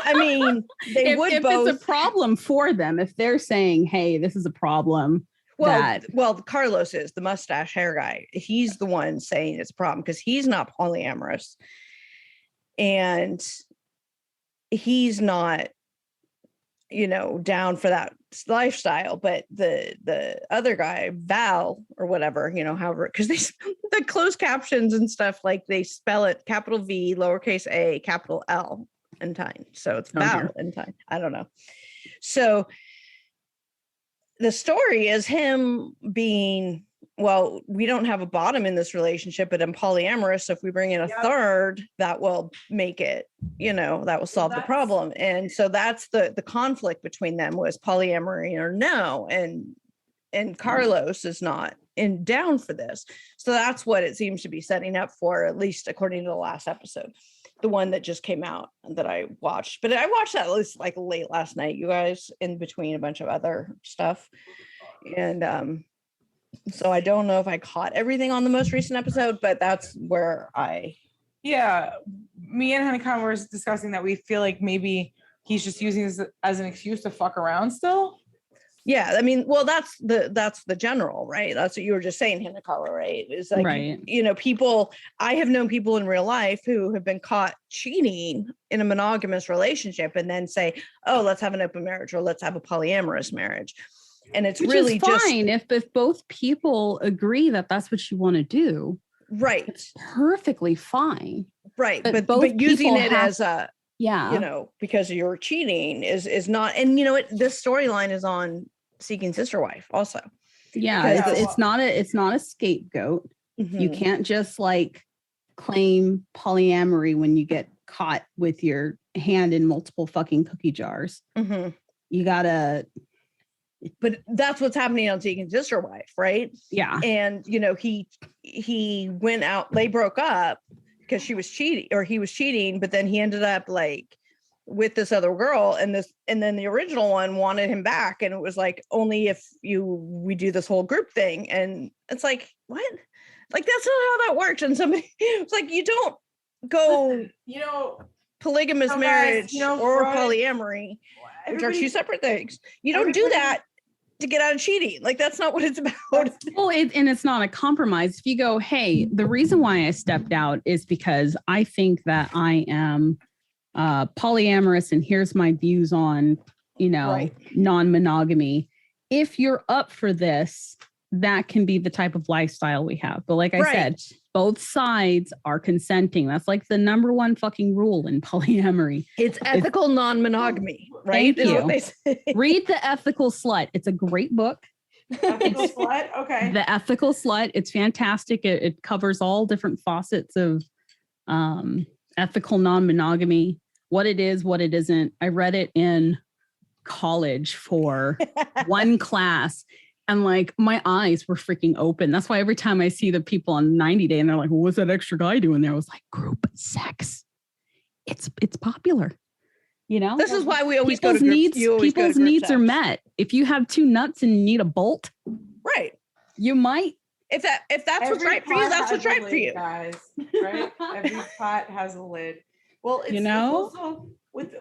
I mean, if both. It's a problem for them, if they're saying, hey, this is a problem. Well, Carlos is the mustache hair guy. He's the one saying it's a problem because he's not polyamorous. And he's not, down for that lifestyle, but the other guy, Val or whatever, however, because the closed captions and stuff, like they spell it capital V, lowercase a, capital L and time. So it's Val and time. I don't know. So the story is him being, well, we don't have a bottom in this relationship, but I'm polyamorous. So if we bring in a third, that will make it, that will solve the problem. And so that's the conflict between them, was polyamory or no. And Carlos is not down for this. So that's what it seems to be setting up for, at least according to the last episode, the one that just came out that I watched. But I watched that like late last night, you guys, in between a bunch of other stuff. And so I don't know if I caught everything on the most recent episode, but that's where me and Honeycomb were discussing that we feel like maybe he's just using this as an excuse to fuck around still. Yeah, I mean, well, that's the general, right? That's what you were just saying, Hinakawa, right? It's like, people, I have known people in real life who have been caught cheating in a monogamous relationship and then say, oh, let's have an open marriage or let's have a polyamorous marriage. And it's which really is fine if both people agree that that's what you want to do. Right. It's perfectly fine. Right. But using it as a, because you're cheating is not, and this storyline is on Seeking Sister Wife also. Yeah. It's not a scapegoat. Mm-hmm. You can't just claim polyamory when you get caught with your hand in multiple fucking cookie jars. Mm-hmm. You gotta. But that's what's happening on Seeking Sister Wife, right? Yeah. And he went out, they broke up because she was cheating, or he was cheating, but then he ended up with this other girl, and then the original one wanted him back, and it was only if we do this whole group thing. And it's like, what? That's not how that works. And somebody it's you don't go polygamous marriage or polyamory, which are two separate things. You don't do that to get out of cheating. That's not what it's about. Well, and it's not a compromise. If you go, hey, the reason why I stepped out is because I think that I am polyamorous, and here's my views on, non-monogamy. If you're up for this, that can be the type of lifestyle we have. But like I Right. said, both sides are consenting. That's like the number one fucking rule in polyamory. It's ethical non-monogamy, right? Thank Is what you. they say. Read The Ethical Slut. It's a great book. Ethical slut? Okay. The Ethical Slut. It's fantastic. It covers all different facets of ethical non-monogamy, what it is, what it isn't. I read it in college for one class. And like my eyes were freaking open. That's why every time I see the people on 90 Day and they're like, well, what's that extra guy doing there? I was like, group sex. It's popular. You know, This is why we always go people's to group, needs. you always go to People's group needs are sex. met. If you have two nuts and you need a bolt, Right. you might. If that's what's right for you, that's what's right for you. Guys, right? Every pot has a lid. Well, it's, You know? it's also with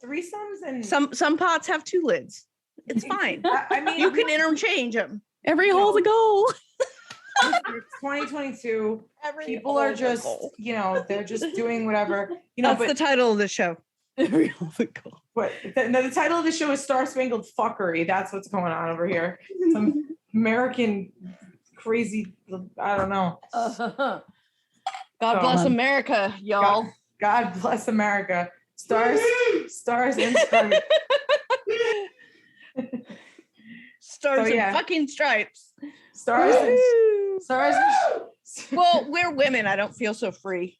threesomes and Some pots have two lids. It's fine. I mean, You can interchange them. Every hole's a goal. it's 2022. People are just, they're just doing whatever, That's but the title of the show. Every hole's a goal. but the title of the show is Star Spangled Fuckery. That's what's going on over here. Some American crazy, I don't know. God So- bless America, y'all. God bless America. Stars and stripes. Stars So, yeah. and fucking stripes. Stars and Woo! stars. Well, we're women. I don't feel so free.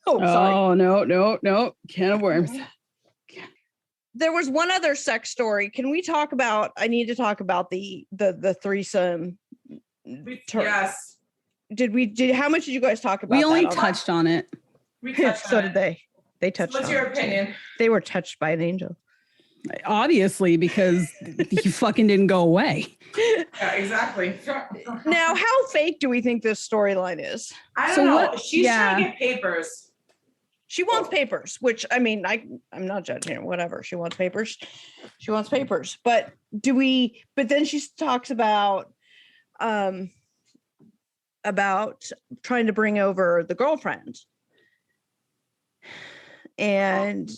Oh, sorry. Oh, no. Can of worms. There was one other sex story. Can we talk about? I need to talk about the threesome. Yes. How much did you guys talk about? We only that on- touched on it. We touched So on did it. they. They touched. What's on your it, too. opinion? They were touched by an angel. Obviously, because you fucking didn't go away. Yeah, exactly. Now, how fake do we think this storyline is? I don't So know. what- She's trying to get papers. She wants papers, which I mean, I'm not judging her. Whatever. She wants papers. She wants papers. But but then she talks about trying to bring over the girlfriend. And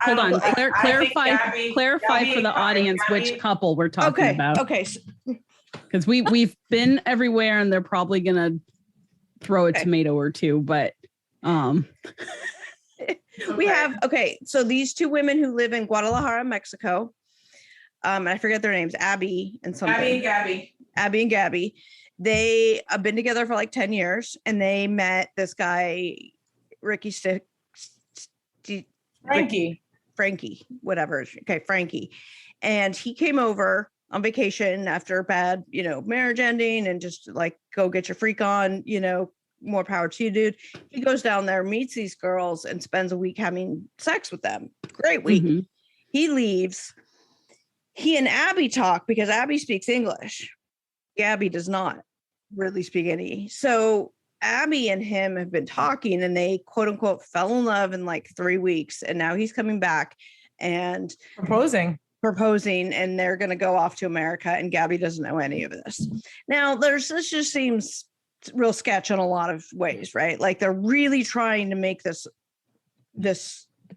Hold on. I think Clarify Gabby for the and audience Gabby- which couple we're talking about. okay. Because we've been everywhere and they're probably gonna throw a Okay. tomato or two, but We have so these two women who live in Guadalajara, Mexico. And I forget their names, Abby and something. Gabby. Abby and Gabby. They have been together for like 10 years and they met this guy, Frankie, whatever. Okay, Frankie. And he came over on vacation after a bad, marriage ending and just like, go get your freak on, more power to you, dude. He goes down there, meets these girls and spends a week having sex with them. Great week. Mhm. He leaves. He and Abby talk because Abby speaks English. Gabby does not really speak any. So Abby and him have been talking and they quote unquote fell in love in like 3 weeks. And now he's coming back and Proposing. and they're going to go off to America and Gabby doesn't know any of this. Now this just seems real sketch in a lot of ways, right? Like they're really trying to make this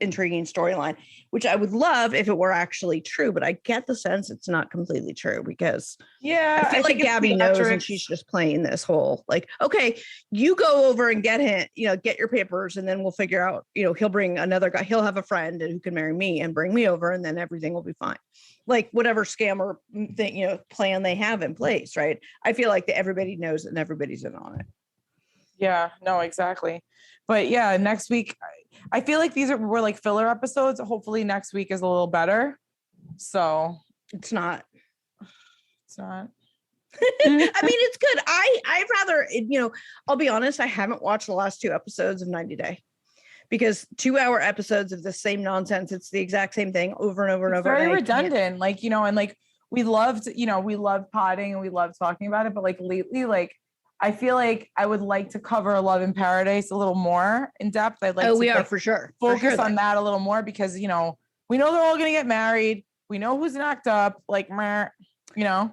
intriguing storyline, which I would love if it were actually true, but I get the sense it's not completely true because Yeah. I feel like think it's Gabby knows and theatrics. she's just playing this whole like, okay, you go over and get him, get your papers and then we'll figure out, he'll bring another guy, he'll have a friend who can marry me and bring me over and then everything will be fine. Like whatever scam or thing, plan they have in place, right? I feel like that everybody knows and everybody's in on it. Yeah, no, exactly. But yeah, next week, I feel like were like filler episodes. Hopefully next week is a little better. So It's not. it's not. I mean, it's good. I'd rather, I'll be honest, I haven't watched the last 2 episodes of 90 Day because 2-hour episodes of the same nonsense. It's the exact same thing over and over and It's over. very and I can't- redundant. Like, and like we loved potting and we loved talking about it. But like lately, like I feel like I would like to cover Love in Paradise a little more in depth. I'd like to we are like, for sure. For focus sure. on that a little more because we know they're all gonna get married. We know who's knocked up, like Yeah.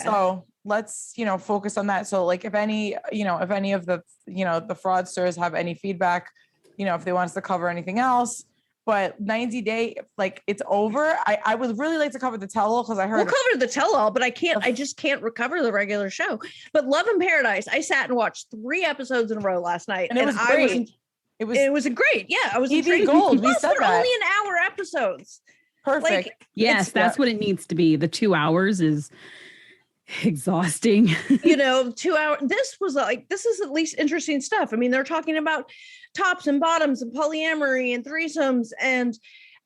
So let's focus on that. So like if any of the the fraudsters have any feedback, if they want us to cover anything else, but 90 Day, like it's over. I would really like to cover the tell-all because I heard We'll cover the tell-all, but I just can't recover the regular show. But Love in Paradise, I sat and watched 3 episodes in a row last night. and it was great. It was great. Yeah, I was EB intrigued. Gold. We Plus, said they're that. only an hour episodes. Perfect. Like, Yes, that's what it needs to be. The 2 hours is exhausting. 2 hours. This is at least interesting stuff. I mean, they're talking about tops and bottoms and polyamory and threesomes. And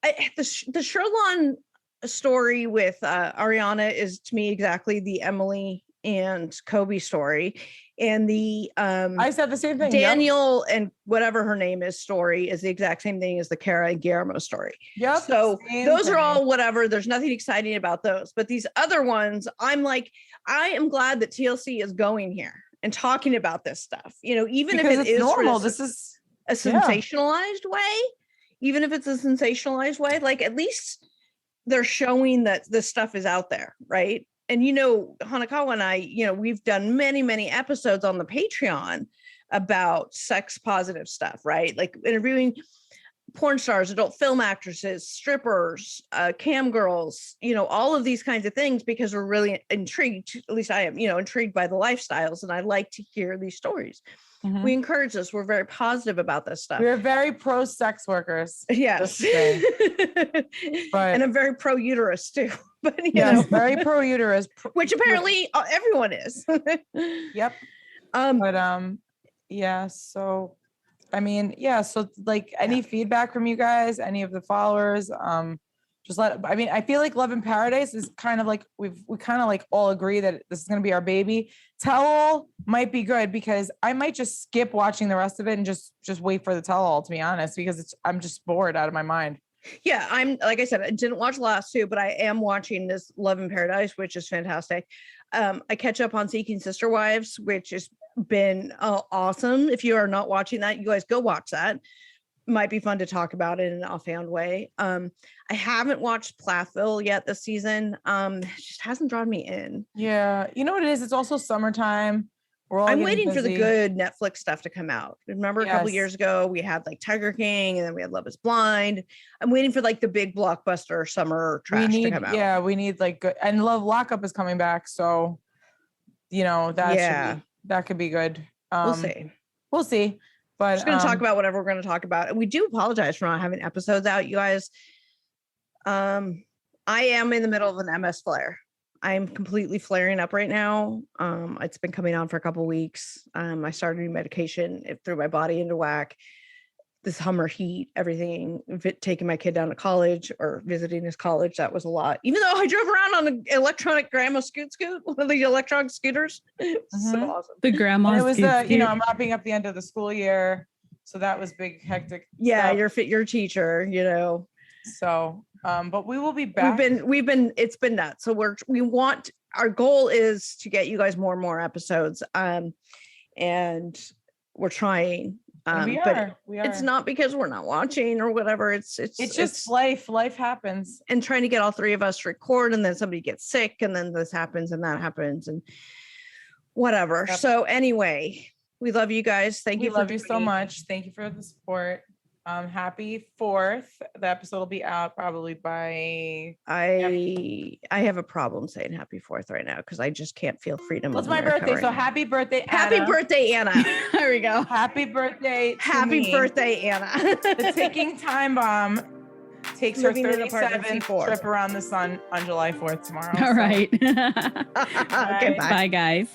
the Sherlon story with Ariana is to me exactly the Emily and Kobe story. And the I said the same thing. Daniel and whatever her name is story is the exact same thing as the Kara and Guillermo story. Yep. So those are all whatever. There's nothing exciting about those. But these other ones, I'm like, I am glad that TLC is going here and talking about this stuff. Even because if it is normal, this is a sensationalized way, even if it's a sensationalized way, like at least they're showing that this stuff is out there, right? And Hanakawa and I, we've done many, many episodes on the Patreon about sex positive stuff, right? Like interviewing porn stars, adult film actresses, strippers, cam girls, all of these kinds of things, because we're really intrigued, at least I am, intrigued by the lifestyles, and I like to hear these stories. Mm-hmm. We encourage this. We're very positive about this stuff. We're very pro sex workers. Yes. But, and I'm very pro uterus too. But very pro uterus, which apparently everyone is. Yep. So I mean, so like any feedback from you guys, any of the followers, I feel like Love in Paradise is kind of like we kind of like all agree that this is going to be our baby. Tell-all might be good because I might just skip watching the rest of it and just wait for the tell-all, to be honest, because I'm just bored out of my mind. Yeah, I'm like I said, I didn't watch the last 2, but I am watching this Love in Paradise, which is fantastic. I catch up on Seeking Sister Wives, which has been awesome. If you are not watching that, you guys go watch that. Might be fun to talk about it in an offhand way. I haven't watched Plathville yet this season. It just hasn't drawn me in. Yeah, you know what it is? It's also summertime. I'm waiting for the good Netflix stuff to come out. Remember a couple years ago, we had like Tiger King and then we had Love is Blind. I'm waiting for like the big blockbuster summer trash to come out. Yeah, we need like good, and Love Lockup is coming back. So, that could be good. We'll see. But we're just going to talk about whatever we're going to talk about. And we do apologize for not having episodes out, you guys. I am in the middle of an MS flare. I'm completely flaring up right now. It's been coming on for a couple of weeks. I started new medication. It threw my body into whack. This Hummer heat, everything, taking my kid down to college or visiting his college. That was a lot. Even though I drove around on an electronic grandma scoot, one of the electronic scooters. So awesome. The grandma. It was I'm wrapping up the end of the school year. So that was big, hectic. Yeah. You're a teacher, So, but we will be back. It's been nuts. So our goal is to get you guys more and more episodes. And we're trying. We are. It's not because we're not watching or whatever. It's just life. Life happens. And trying to get all 3 of us to record, and then somebody gets sick, and then this happens and that happens and whatever. Yep. So anyway, we love you guys. We love you so much. Thank you for the support. Happy 4th. The episode will be out probably by. I have a problem saying happy 4th right now because I just can't feel freedom. It's my birthday, right, so happy birthday, Anna. Happy birthday, Anna. There we go. Happy birthday. Happy birthday, Anna. The ticking time bomb takes her 37th trip around the sun on July 4th tomorrow. All right. Okay, bye guys.